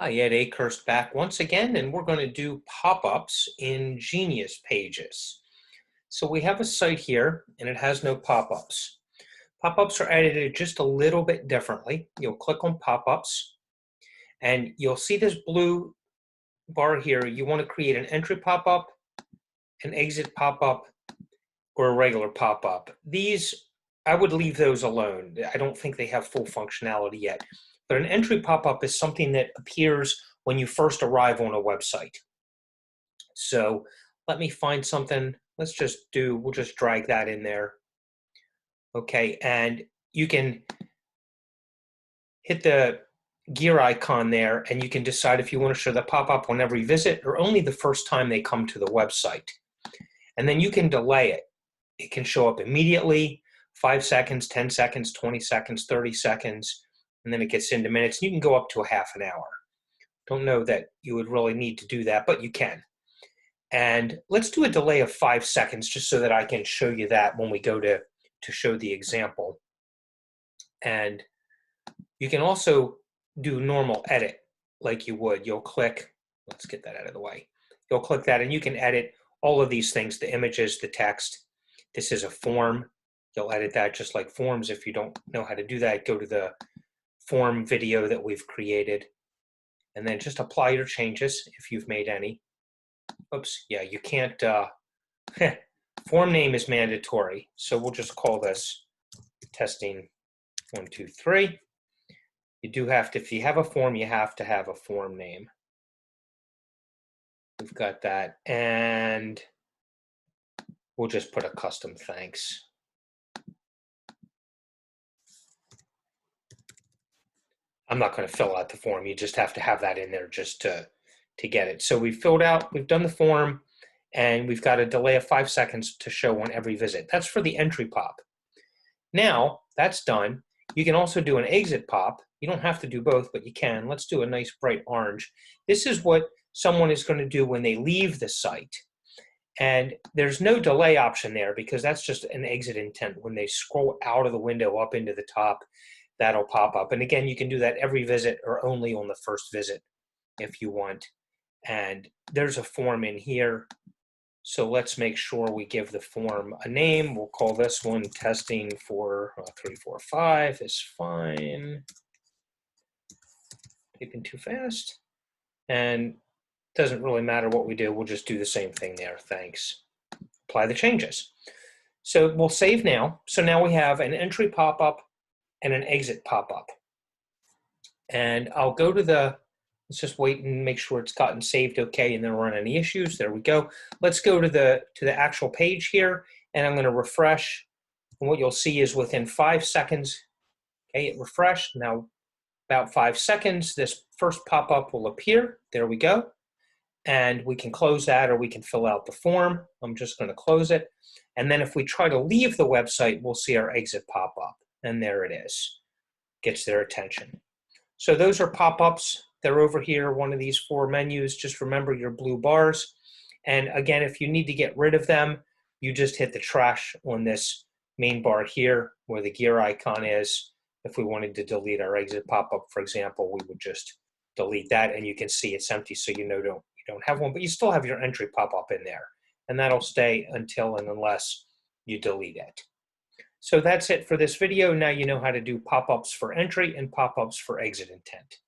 Hi, Ed Akehurst back once again, and we're going to do pop-ups in Genius Pages. So we have a site here, and it has no pop-ups. Pop-ups are edited just a little bit differently. You'll click on pop-ups, and you'll see this blue bar here. You want to create an entry pop-up, an exit pop-up, or a regular pop-up. These, I would leave those alone. I don't think they have full functionality yet. But an entry pop-up is something that appears when you first arrive on a website. So let me find something. We'll just drag that in there. Okay, and you can hit the gear icon there, and you can decide if you want to show the pop-up on every visit or only the first time they come to the website. And then you can delay it. It can show up immediately, 5 seconds, 10 seconds, 20 seconds, 30 seconds, and then it gets into minutes. You can go up to a half an hour. Don't know that you would really need to do that, but you can. And let's do a delay of 5 seconds just so that I can show you that when we go to show the example. And you can also do normal edit like you would. You'll click, let's get that out of the way. You'll click that and you can edit all of these things, the images, the text. This is a form. You'll edit that just like forms. If you don't know how to do that, go to the form video that we've created and then just apply your changes if you've made any. Oops, yeah, you can't, form name is mandatory. So we'll just call this testing 1, 2, 3. You do have to, if you have a form, you have to have a form name. We've got that, and we'll just put a custom thanks. I'm not going to fill out the form. You just have to have that in there just to get it. So we've done the form, and we've got a delay of 5 seconds to show on every visit. That's for the entry pop. Now that's done. You can also do an exit pop. You don't have to do both, but you can. Let's do a nice bright orange. This is what someone is going to do when they leave the site. And there's no delay option there because that's just an exit intent. When they scroll out of the window up into the top, that'll pop up. And again, you can do that every visit or only on the first visit if you want. And there's a form in here. So let's make sure we give the form a name. We'll call this one testing for 3, 4, 5 is fine. Typing too fast. And it doesn't really matter what we do. We'll just do the same thing there. Thanks. Apply the changes. So we'll save now. So now we have an entry pop-up and an exit pop-up. And I'll go to let's just wait and make sure it's gotten saved okay and there aren't any issues. There we go. Let's go to the actual page here, and I'm going to refresh. And what you'll see is within 5 seconds, okay, it refreshed. Now, about 5 seconds, this first pop-up will appear. There we go. And we can close that or we can fill out the form. I'm just going to close it. And then if we try to leave the website, we'll see our exit pop-up. And there it is. Gets their attention. So those are pop-ups. They're over here, one of these 4 menus. Just remember your blue bars. And again, if you need to get rid of them, you just hit the trash on this main bar here where the gear icon is. If we wanted to delete our exit pop-up, for example, we would just delete that, and you can see it's empty, so you know you don't have one, but you still have your entry pop-up in there. And that'll stay until and unless you delete it. So that's it for this video. Now you know how to do pop-ups for entry and pop-ups for exit intent.